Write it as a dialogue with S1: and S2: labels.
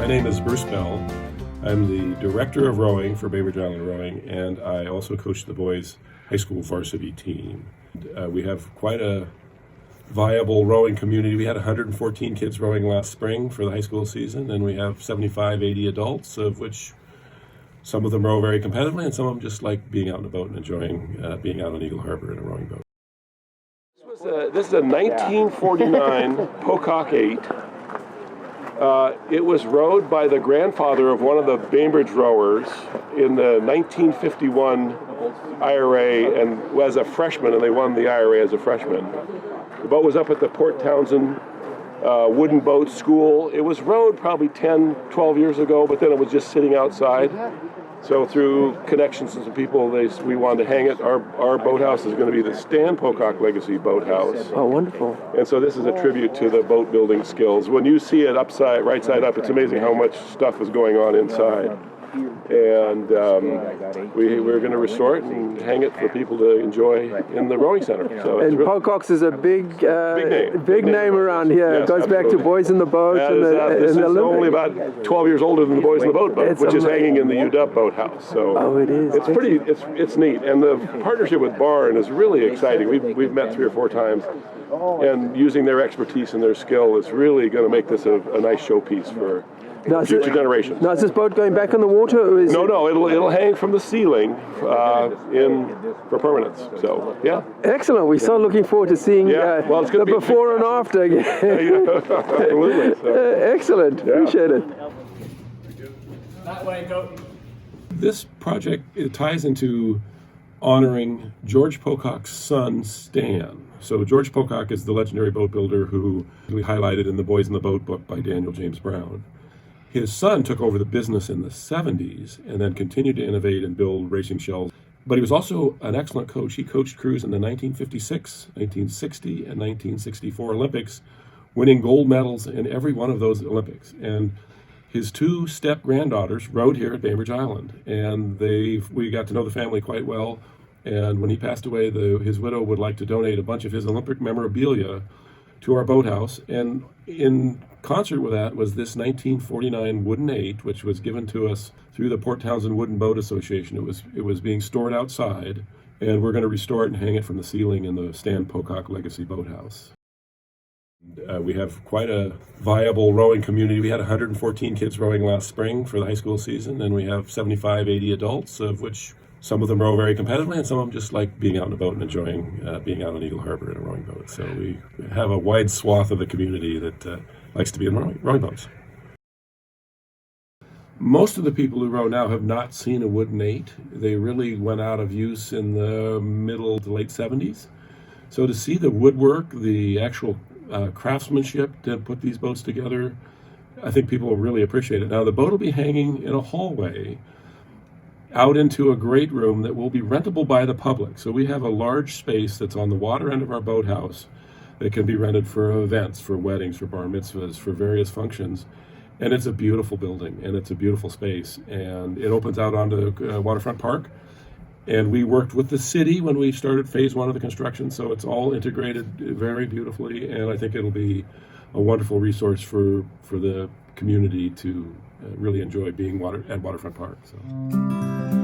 S1: name is Bruce Beall. I'm the director of rowing for Bainbridge Island Rowing, and I also coach the boys' high school varsity team. We have quite a viable rowing community. We had 114 kids rowing last spring for the high school season, and we have 75, 80 adults, of which some of them row very competitively, and some of them just like being out in a boat and enjoying being out on Eagle Harbor in a rowing boat. This is a 1949 Pocock 8. It was rowed by the grandfather of one of the Bainbridge rowers in the 1951 IRA, and was a freshman, and they won the IRA as a freshman. The boat was up at the Port Townsend Wooden Boat School. It was rowed probably 10, 12 years ago, but then it was just sitting outside. So through connections to some people, we wanted to hang it. Our boathouse is going to be the Stan Pocock Legacy boathouse.
S2: Oh, wonderful.
S1: And so this is a tribute to the boat building skills. When you see it right side up, it's amazing how much stuff is going on inside. And we're going to restore it and hang it for people to enjoy in the rowing center. So
S2: and Pocock's is a big name around here.
S1: Yes,
S2: it goes back to Boys in the Boat.
S1: This is only about 12 years older than the Boys in the Boat boat, which is hanging in the UW boathouse. So
S2: it is.
S1: It's neat, and the partnership with Barn is really exciting. We've met 3 or 4 times, and using their expertise and their skill is really going to make this a nice showpiece for future generations.
S2: Now, is this boat going back on the water? Or is
S1: No, it'll hang from the ceiling for permanence. So, yeah.
S2: Excellent. We're so looking forward to seeing the before and after again.
S1: Absolutely. So.
S2: Excellent.
S1: Yeah.
S2: Appreciate it.
S3: That way, go.
S1: This project, it ties into honoring George Pocock's son, Stan. So George Pocock is the legendary boat builder who we highlighted in the Boys in the Boat book by Daniel James Brown. His son took over the business in the 70s and then continued to innovate and build racing shells. But he was also an excellent coach. He coached crews in the 1956, 1960, and 1964 Olympics, winning gold medals in every one of those Olympics. And his 2 step-granddaughters rowed here at Bainbridge Island, and we got to know the family quite well. And when he passed away, his widow would like to donate a bunch of his Olympic memorabilia to our boathouse. And in concert with that was this 1949 wooden 8, which was given to us through the Port Townsend Wooden Boat Association. It was being stored outside, and we're going to restore it and hang it from the ceiling in the Stan Pocock Legacy boathouse. We have quite a viable rowing community. We had 114 kids rowing last spring for the high school season, and we have 75, 80 adults, of which some of them row very competitively, and some of them just like being out in a boat and enjoying being out on Eagle Harbor in a rowing boat. So we have a wide swath of the community that likes to be in rowing boats. Most of the people who row now have not seen a wooden 8. They really went out of use in the middle to late 70s. So to see the woodwork, the actual craftsmanship to put these boats together, I think people will really appreciate it. Now the boat will be hanging in a hallway out into a great room that will be rentable by the public. So we have a large space that's on the water end of our boathouse that can be rented for events, for weddings, for bar mitzvahs, for various functions. And it's a beautiful building, and it's a beautiful space. And it opens out onto Waterfront Park. And we worked with the city when we started phase 1 of the construction, so it's all integrated very beautifully. And I think it'll be a wonderful resource for the community to really enjoy being at Waterfront Park. So.